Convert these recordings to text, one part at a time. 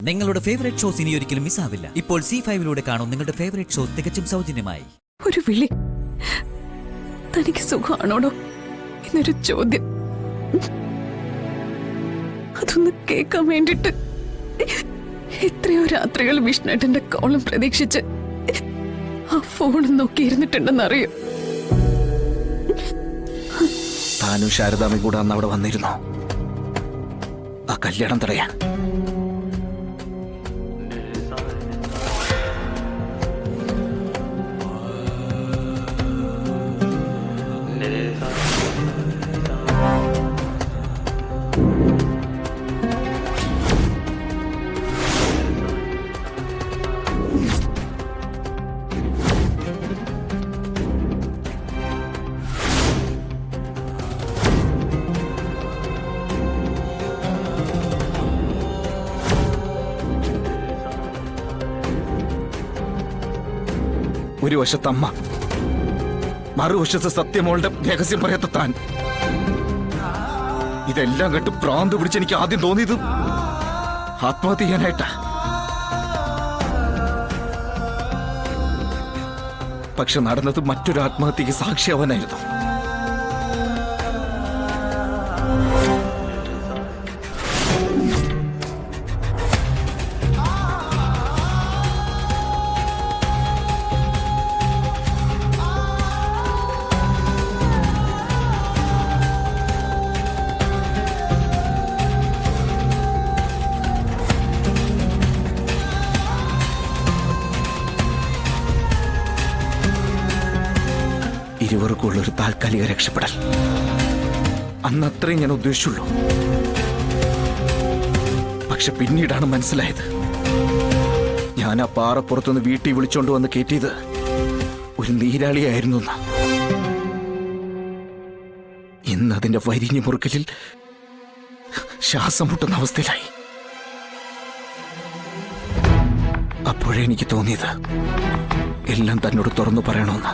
നിങ്ങളുടെ favourite shows ഇനി ഒരിക്കലും മിസ്സാവില്ല. ഇപ്പോൾ C5 കാണും നിങ്ങളുടെ ഫേവറേറ്റ് ഷോസ് തികച്ചും സൗജന്യമായി. ഒരു വിളി, തനിക്ക് സുഖമാണോടോ എന്നൊരു ചോദ്യം, അതൊന്ന് കേൾക്കാൻ വേണ്ടിട്ട് എത്രയോ രാത്രികൾ വിഷ്ണുട്ടന്റെ കോളം പ്രതീക്ഷിച്ച് ആ ഫോണും നോക്കിയിരുന്നിട്ടുണ്ടെന്നറിയോ? താനും ശാരദാമ്മയും കൂടെ അന്ന് അവിടെ വന്നിരുന്നോ ആ കല്യാണം തടയാൻ? ഒരു വശത്ത് അമ്മ, മറുവശത്ത് സത്യമോളുടെ രഹസ്യം പറയാത്ത താൻ. ഇതെല്ലാം കേട്ട് പ്രാന്ത് പിടിച്ച് എനിക്ക് ആദ്യം തോന്നിയത് ആത്മഹത്യ ചെയ്യാനായിട്ടാ. പക്ഷെ നടന്നത് മറ്റൊരു ആത്മഹത്യക്ക് സാക്ഷിയാവാനായിരുന്നു. ഇരുവർക്കുള്ളൊരു താൽക്കാലിക രക്ഷപ്പെടൽ, അന്നത്രയും ഞാൻ ഉദ്ദേശിച്ചുള്ളൂ. പക്ഷെ പിന്നീടാണ് മനസ്സിലായത്, ഞാൻ ആ പാറപ്പുറത്തുനിന്ന് വീട്ടിൽ വിളിച്ചോണ്ട് വന്ന് കയറ്റിയത് ഒരു നീരാളിയായിരുന്നു. ഇന്ന് അതിന്റെ വരിഞ്ഞു മുറുക്കലിൽ ശ്വാസം മുട്ടുന്ന അവസ്ഥയിലായി. അപ്പോഴേ എനിക്ക് തോന്നിയത് എല്ലാം തന്നോട് തുറന്നു പറയണമെന്ന്.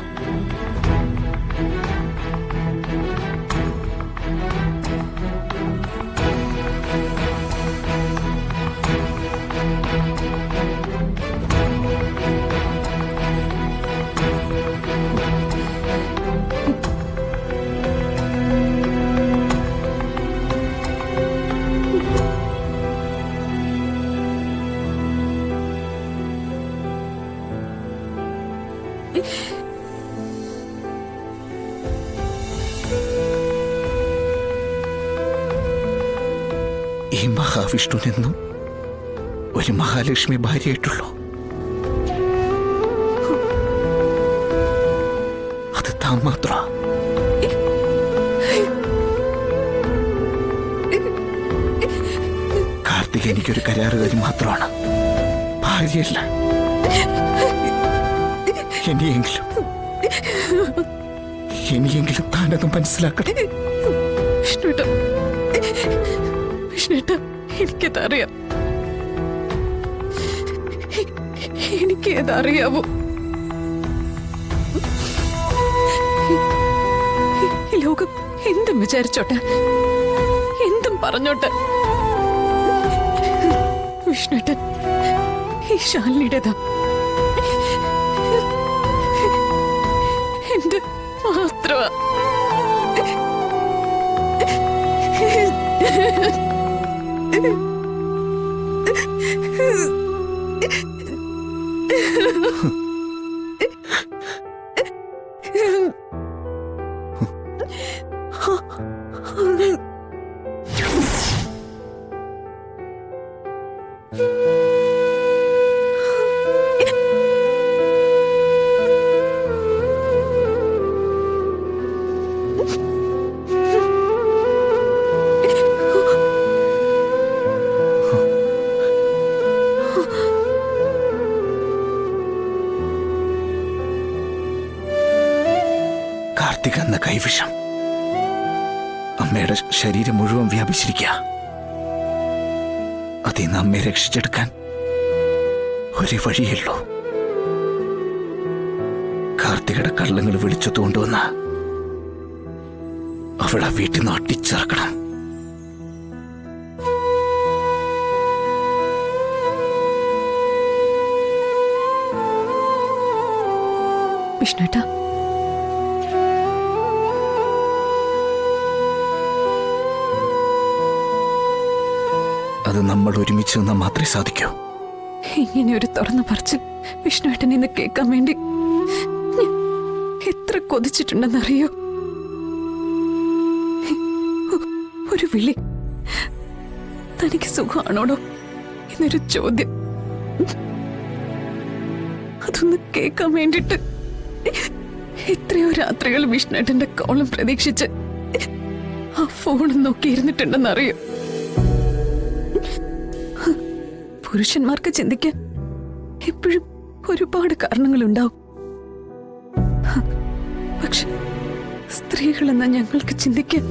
ഈ മഹാവിഷ്ണുവിനെന്നും ഒരു മഹാലക്ഷ്മി ഭാര്യയായിട്ടുള്ളൂ. അത് താൻ മാത്ര. കാർത്തിക എനിക്കൊരു കരാറുകാരി മാത്രമാണ്, ഭാര്യയല്ല. ഇനിയെങ്കിലും താനത് മനസ്സിലാക്കണം. എനിക്കതറിയാം, എനിക്കതറിയാവൂ. ലോകം എന്തും വിചാരിച്ചോട്ടെ, എന്തും പറഞ്ഞോട്ടെ, വിഷ്ണുട്ടൻ ഈ ശാലിനിയുടേതാ, എന്ത് മാത്രമാ. കാർത്തിക എന്ന കൈവിഷം അമ്മയുടെ ശരീരം മുഴുവൻ വ്യാപിച്ചിരിക്കുക. അതിൽ നിന്ന് അമ്മയെ രക്ഷിച്ചെടുക്കാൻ ഒരു വഴിയുള്ളൂ. കാർത്തികയുടെ കള്ളങ്ങൾ വിളിച്ചൊത്തു കൊണ്ടുവന്ന അവളെ വീട്ടിൽ നിന്ന് അട്ടിച്ചിറക്കണം. വിഷ്ണുട്ട. അത് നമ്മൾ ഒരുമിച്ച് നിന്നാൽ മാത്രമേ സാധിക്കൂ. ഇങ്ങനെ ഒരു തുറന്ന പറച്ചിൽ വിഷ്ണുവേട്ടൻ ഇന്ന് കേൾക്കാൻ വേണ്ടി ഞാൻ എത്ര കൊതിച്ചിട്ടുണ്ടെന്നറിയോ? ഒരു വിളി, തനിക്ക് സുഖമാണോടോ എന്നൊരു ചോദ്യം, അതൊന്ന് കേൾക്കാൻ വേണ്ടിട്ട് എത്രയോ രാത്രികൾ വിഷ്ണുവേട്ടന്റെ കോളം പ്രതീക്ഷിച്ച് ആ ഫോണും നോക്കിയിരുന്നിട്ടുണ്ടെന്നറിയോ? പുരുഷന്മാർക്ക് ചിന്തിക്കാൻ എപ്പോഴും ഒരുപാട് കാരണങ്ങളുണ്ടാവും. പക്ഷെ സ്ത്രീകളെന്ന ഞങ്ങൾക്ക് ചിന്തിക്കാൻ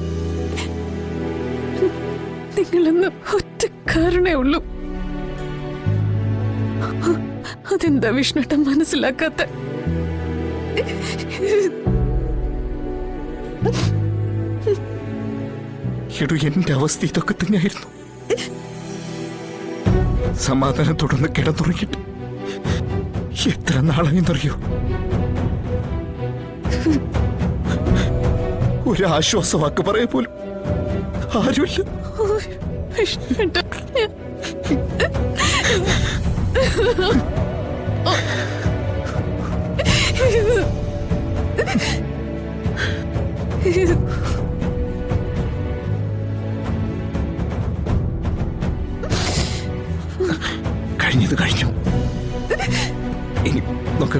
നിങ്ങളെന്ന് ഒറ്റ കാരണേ ഉള്ളൂ. അതെന്താ വിഷ്ണുട്ടൻ മനസ്സിലാക്കാത്ത? എന്റെ അവസ്ഥ ഇതൊക്കെ തന്നെയായിരുന്നു. സമാധാനത്തോടൊന്ന് കിടന്നുറങ്ങിയിട്ട് എത്ര നാളായെന്നറിയോ? ഒരു ആശ്വാസവാക്ക് പറയാൻ പോലും ആരുമില്ല. വിഷ്ണുട്ടൻ, കഴിഞ്ഞത് കഴിഞ്ഞു. ഇനി നോക്ക്,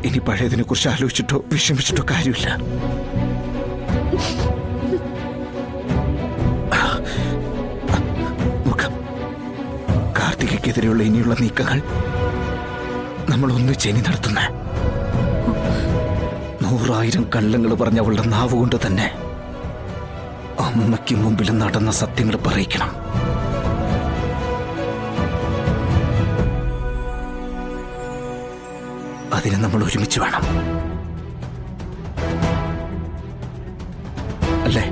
ഇനി പഴയതിനെ കുറിച്ച് ആലോചിച്ചിട്ടോ വിഷമിച്ചിട്ടോ കാര്യമില്ല. നോക്ക്, കാർത്തികയ്ക്കെതിരെയുള്ള ഇനിയുള്ള നീക്കങ്ങൾ നമ്മൾ ഒന്നിച്ചെനി നടത്തുന്ന 100,000 കള്ളങ്ങൾ പറഞ്ഞ അവളുടെ നാവ് കൊണ്ട് തന്നെ അമ്മയ്ക്ക് മുമ്പിൽ നടന്ന സത്യങ്ങൾ പറയിക്കണം. അതിന് നമ്മൾ ഒരുമിച്ച് വേണം, അല്ലേ?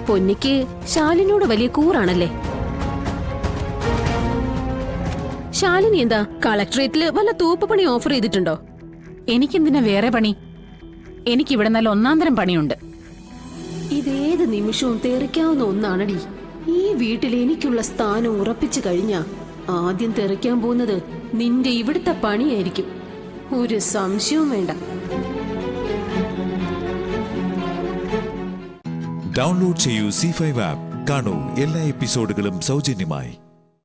പൊന്നിക്ക് ശാലിനോട് വലിയ കൂറാണല്ലേ? ശാലിനി എന്താ കളക്ടറേറ്റില് വല്ല തൂപ്പുപണി ഓഫർ ചെയ്തിട്ടുണ്ടോ? എനിക്കെന്തിനാ വേറെ പണി? എനിക്കിവിടെ നല്ല ഒന്നാന്തരം പണിയുണ്ട്. ഇതേത് നിമിഷവും തെറിക്കാവുന്ന ഒന്നാണടി. ഈ വീട്ടിൽ എനിക്കുള്ള സ്ഥാനം ഉറപ്പിച്ചു കഴിഞ്ഞാ ആദ്യം തെറിക്കാൻ പോകുന്നത് നിന്റെ ഇവിടുത്തെ പണിയായിരിക്കും. ഒരു സംശയവും വേണ്ട. ഡൗൺലോഡ് ചെയ്യൂ C5 ആപ്പ്. കാണൂ എല്ലാ എപ്പിസോഡുകളും സൗജന്യമായി.